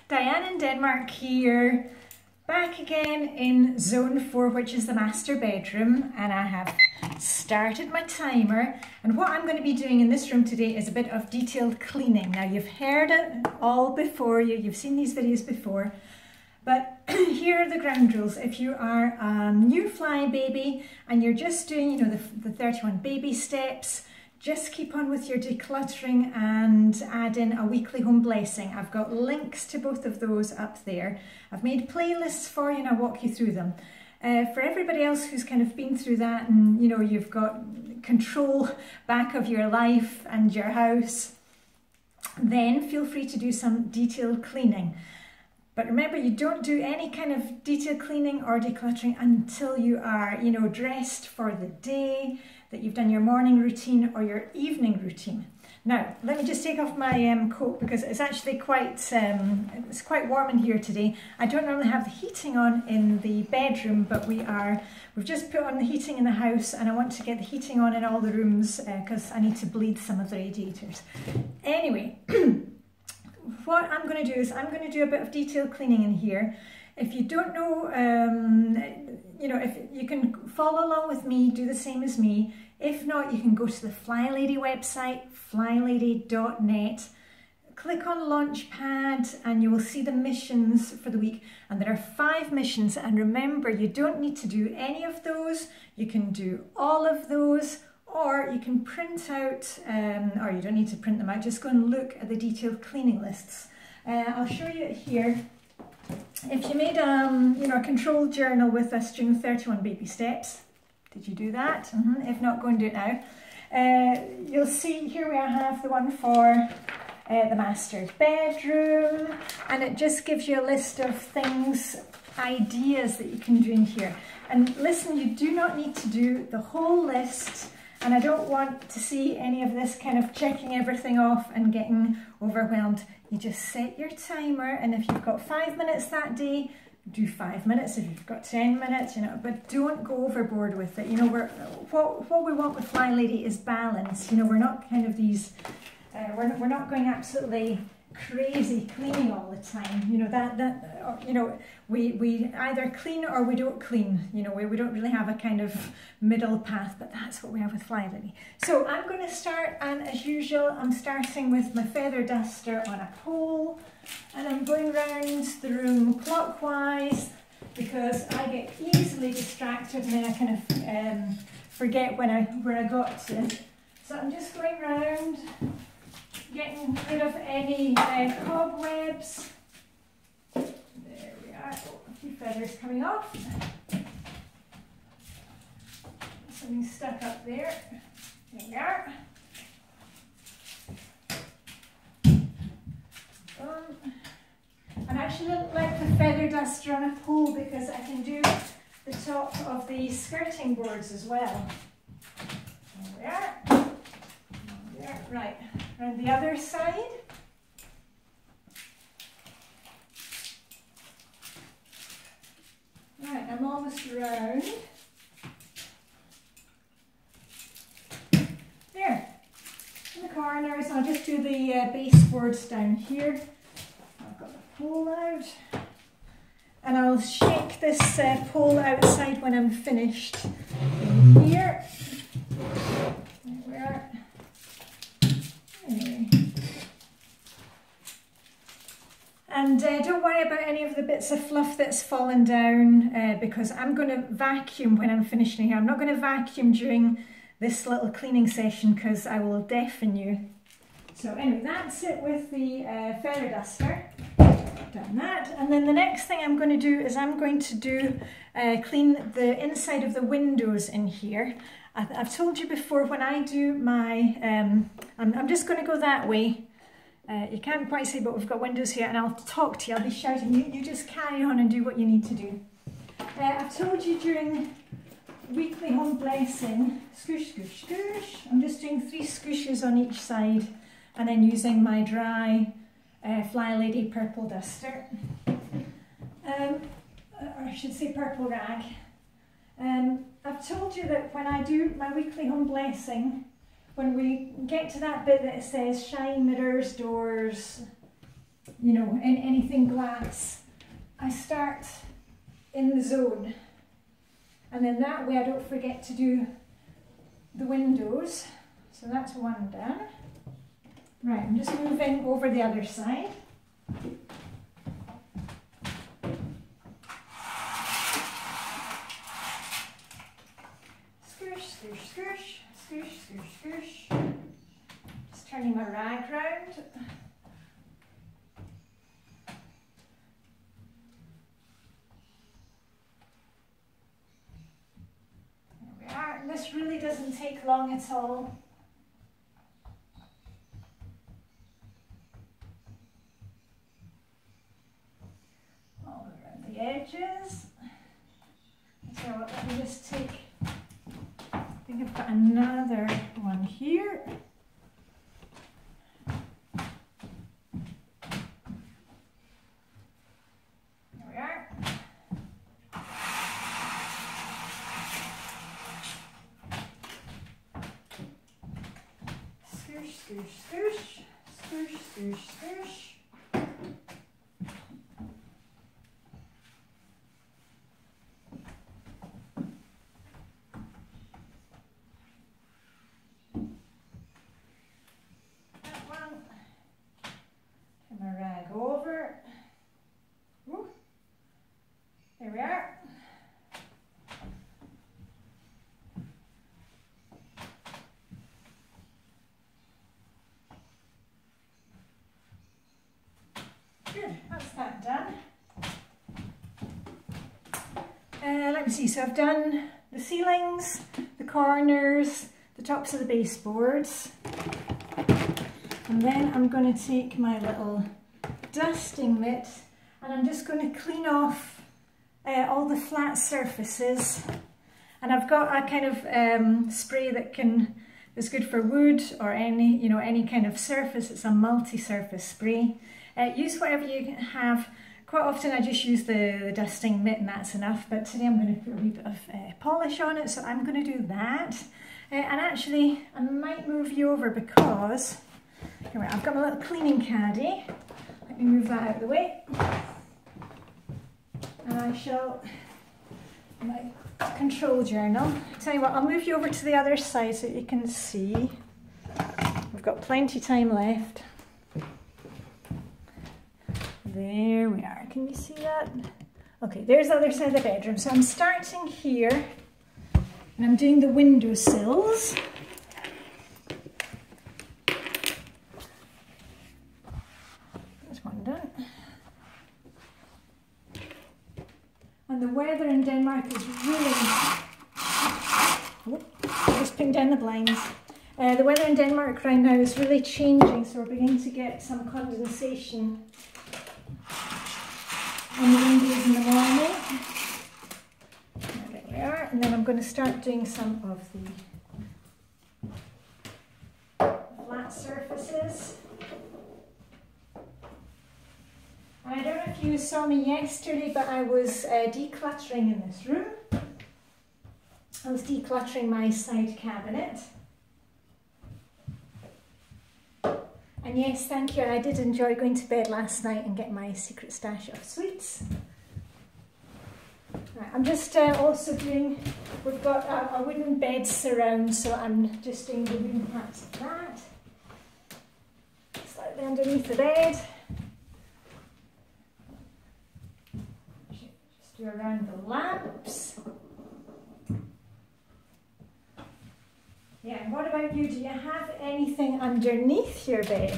Diane in Denmark here, back again in Zone 4, which is the master bedroom, and I have started my timer. And what I'm going to be doing in this room today is a bit of detailed cleaning. Now, you've heard it all before, you've seen these videos before, but here are the ground rules. If you are a new fly baby and you're just doing, the 31 baby steps, just keep on with your decluttering and add in a weekly home blessing. I've got links to both of those up there. I've made playlists for you and I'll walk you through them. For everybody else who's kind of been through that and you've got control back of your life and your house, then feel free to do some detailed cleaning. But remember, you don't do any kind of detailed cleaning or decluttering until you are, dressed for the day, that you've done your morning routine or your evening routine. Now, let me just take off my coat because it's actually it's quite warm in here today. I don't normally have the heating on in the bedroom, but we've just put on the heating in the house, and I want to get the heating on in all the rooms because I need to bleed some of the radiators. Anyway, what I'm going to do is I'm going to do a bit of detailed cleaning in here. If you don't know, if you can follow along with me, do the same as me. If not, you can go to the Flylady website, flylady.net, click on Launchpad, and you will see the missions for the week. And there are 5 missions, and remember, you don't need to do any of those. You can do all of those, or you can print out, or you don't need to print them out, just go and look at the detailed cleaning lists. I'll show you it here. If you made a control journal with us during 31 baby steps, did you do that? If not, go and do it now. You'll see here I have the one for the master's bedroom, and it just gives you a list of things, ideas that you can do in here. And listen, you do not need to do the whole list, and I don't want to see any of this kind of checking everything off and getting overwhelmed. You just set your timer, and if you've got 5 minutes that day, do 5 minutes. If you've got 10 minutes, but don't go overboard with it. What we want with Flylady is balance. We're not kind of these, we're not going absolutely crazy cleaning all the time. We either clean or we don't clean. We don't really have a kind of middle path, but that's what we have with Flylady. So I'm going to start, and as usual, I'm starting with my feather duster on a pole, and I'm going around the room clockwise because I get easily distracted and then I kind of forget where I got to. So I'm just going around, getting rid of any cobwebs. There we are. Oh, a few feathers coming off. Something stuck up there. There we are. I'm actually like the feather duster on a pole because I can do the top of the skirting boards as well. There we are. There, right. And the other side. Right, I'm almost around. There, in the corners. I'll just do the baseboards down here. I've got the pole out. And I'll shake this pole outside when I'm finished. In here. There we are. And don't worry about any of the bits of fluff that's fallen down because I'm going to vacuum when I'm finishing here. I'm not going to vacuum during this little cleaning session because I will deafen you. So anyway, that's it with the feather duster. Done that. And then the next thing I'm going to do is I'm going to clean the inside of the windows in here. I've told you before when I do my, I'm just going to go that way. You can't quite see, but we've got windows here, and I'll talk to you. I'll be shouting. You just carry on and do what you need to do. I've told you during weekly home blessing, scoosh, scoosh, scoosh. I'm just doing 3 scooshes on each side, and then using my dry Flylady purple duster, or I should say purple rag. I've told you that when I do my weekly home blessing, when we get to that bit that it says shine, mirrors, doors, you know, in anything glass, I start in the zone. And then that way I don't forget to do the windows. So that's one done. Right, I'm just moving over the other side. Scoosh, scoosh, scoosh, scoosh, scoosh, scoosh. Just turning my rag round. There we are. This really doesn't take long at all. All around the edges. So let me just take, I think I've got another one here. There we are. Scoosh, scoosh, scoosh, scoosh, scoosh, scoosh. Good, that's that done. Let me see, so I've done the ceilings, the corners, the tops of the baseboards. And then I'm going to take my little dusting mitt and I'm just going to clean off all the flat surfaces. And I've got a kind of spray that is good for wood or any kind of surface. It's a multi-surface spray. Use whatever you have. Quite often I just use the dusting mitt and that's enough, but today I'm going to put a wee bit of polish on it, so I'm going to do that. And actually I might move you over because here, I've got my little cleaning caddy. Let me move that out of the way. And I shall, my control journal. Tell you what, I'll move you over to the other side so that you can see. We've got plenty of time left. There we are. Can you see that? Okay, there's the other side of the bedroom. So I'm starting here and I'm doing the windowsills. There's one done. And the weather in Denmark is really... Oh, I just pinned down the blinds. The weather in Denmark right now is really changing, so we're beginning to get some condensation on the windows in the morning. There we are, and then I'm going to start doing some of the flat surfaces. And I don't know if you saw me yesterday, but I was decluttering in this room. I was decluttering my side cabinet. And yes, thank you, I did enjoy going to bed last night and getting my secret stash of sweets. Right, I'm just also doing, we've got a wooden bed surround, so I'm just doing the wooden parts of that. Slightly underneath the bed. Just do around the lamps. Yeah, and what about you? Do you have anything underneath your bed?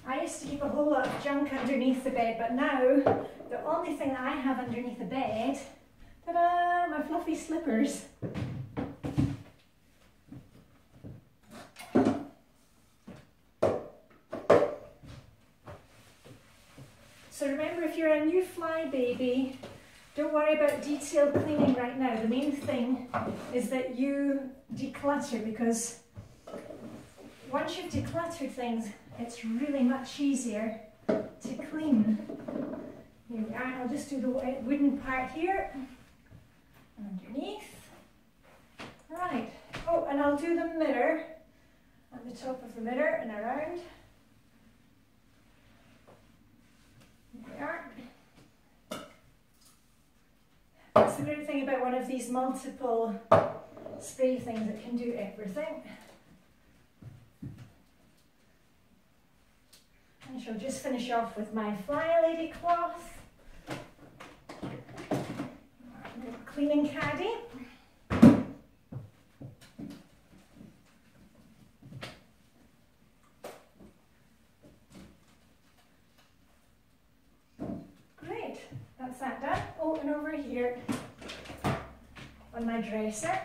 I used to keep a whole lot of junk underneath the bed, but now the only thing that I have underneath the bed, ta-da, my fluffy slippers. So remember, if you're a new fly baby, don't worry about detailed cleaning right now. The main thing is that you declutter, because once you've decluttered things, it's really much easier to clean. Here we are. I'll just do the wooden part here and underneath. Right. Oh, and I'll do the mirror at the top of the mirror and around. one of these multiple spray things that can do everything. I shall just finish off with my Flylady cloth, cleaning caddy. Great, that's that done. Oh, and over here on my dresser.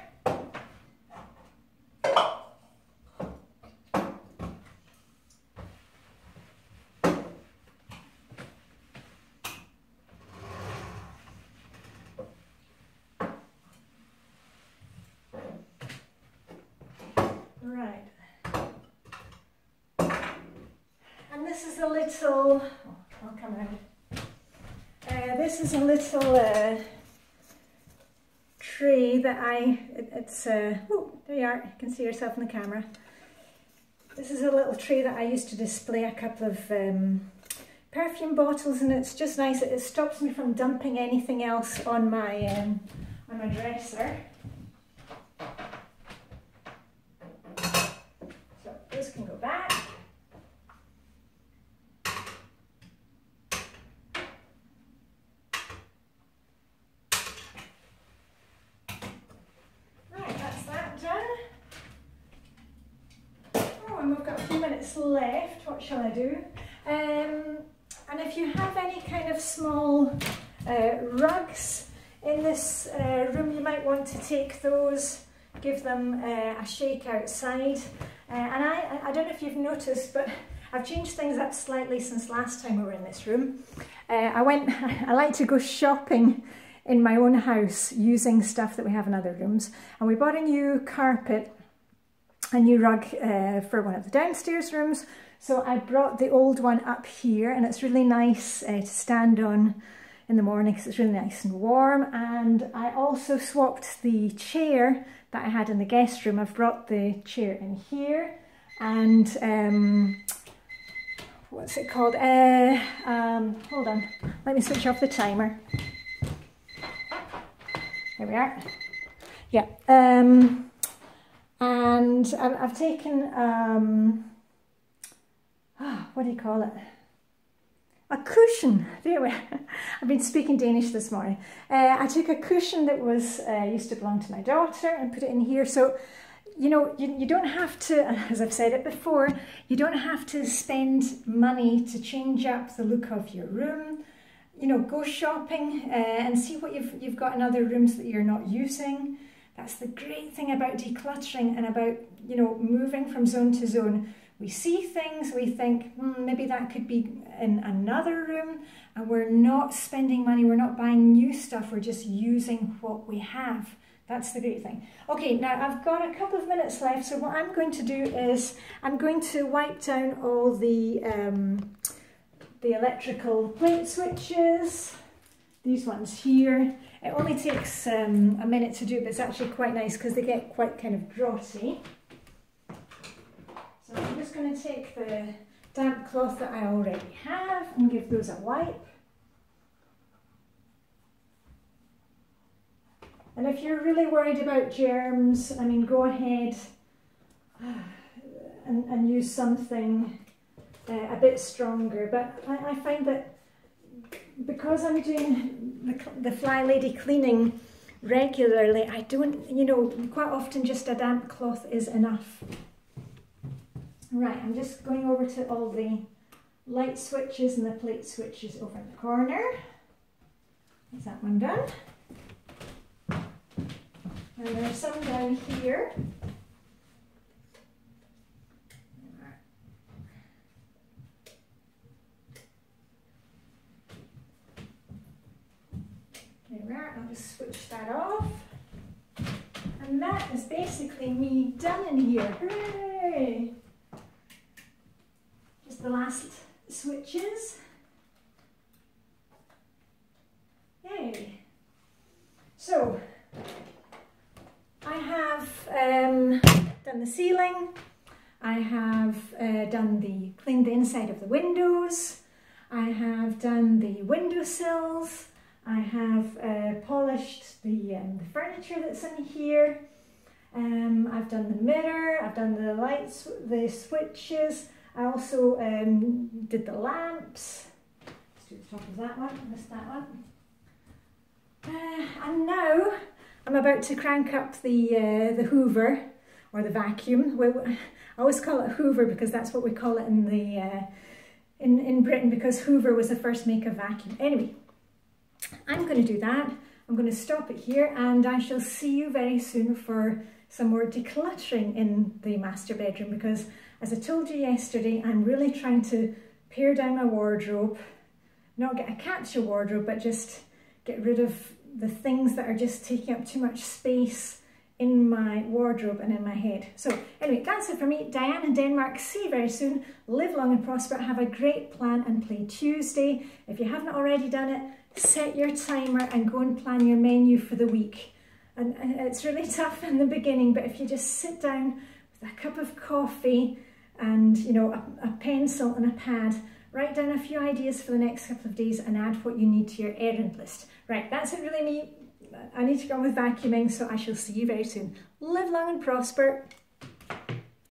Right, and this is a little, oh, I'll come out. This is a little tray that oh, there you are, you can see yourself in the camera. This is a little tray that I used to display a couple of perfume bottles, and it's just nice. It stops me from dumping anything else on my dresser. So this can go back. Right, that's that done. Oh, and we've got a few minutes left. What shall I do? And if you have any kind of small rugs in this room, you might want to take those, give them a shake outside. And I don't know if you've noticed, but I've changed things up slightly since last time we were in this room. I like to go shopping in my own house using stuff that we have in other rooms. And we bought a new carpet, a new rug for one of the downstairs rooms. So I brought the old one up here, and it's really nice to stand on in the morning because it's really nice and warm. And I also swapped the chair that I had in the guest room. I've brought the chair in here, and what's it called? Hold on, let me switch off the timer. There we are. Yeah, and I've taken what do you call it? A cushion. There we are. I've been speaking Danish this morning. I took a cushion that was used to belong to my daughter and put it in here. So, you know, you don't have to, as I've said it before, you don't have to spend money to change up the look of your room. You know, go shopping and see what you've got in other rooms that you're not using. That's the great thing about decluttering and about, you know, moving from zone to zone. We see things, we think, maybe that could be in another room, and we're not spending money, we're not buying new stuff, we're just using what we have. That's the great thing. Okay, now I've got a couple of minutes left, so what I'm going to do is I'm going to wipe down all the electrical plate switches, these ones here. It only takes a minute to do, but it's actually quite nice because they get quite kind of draughty. So I'm just going to take the damp cloth that I already have and give those a wipe. And if you're really worried about germs, I mean, go ahead and use something a bit stronger. But I find that because I'm doing the Flylady cleaning regularly, I don't, you know, quite often just a damp cloth is enough. Right, I'm just going over to all the light switches and the plate switches over in the corner. Is that one done? And there's some down here. There we are, I'll just switch that off. And that is basically me done in here. Hooray! Just the last switches. Yay! So, I have done the ceiling, I have cleaned the inside of the windows, I have done the windowsills, I have polished the furniture that's in here. I've done the mirror, I've done the lights, the switches. I also did the lamps. Let's do the top of that one, missed that one. And now I'm about to crank up the Hoover, or the vacuum. I always call it Hoover because that's what we call it in the in Britain, because Hoover was the first make of vacuum. Anyway, I'm going to do that. I'm going to stop it here, and I shall see you very soon for some more decluttering in the master bedroom, because as I told you yesterday, I'm really trying to pare down my wardrobe, not get a capsule wardrobe, but just get rid of the things that are just taking up too much space in my wardrobe and in my head. So anyway, that's it for me. Diane in Denmark, see you very soon. Live long and prosper. Have a great Plan and Play Tuesday. If you haven't already done it, set your timer and go and plan your menu for the week. And it's really tough in the beginning, but if you just sit down with a cup of coffee and, you know, a pencil and a pad, write down a few ideas for the next couple of days and add what you need to your errand list. Right, that's it really me. I need to go on with vacuuming, so I shall see you very soon. Live long and prosper.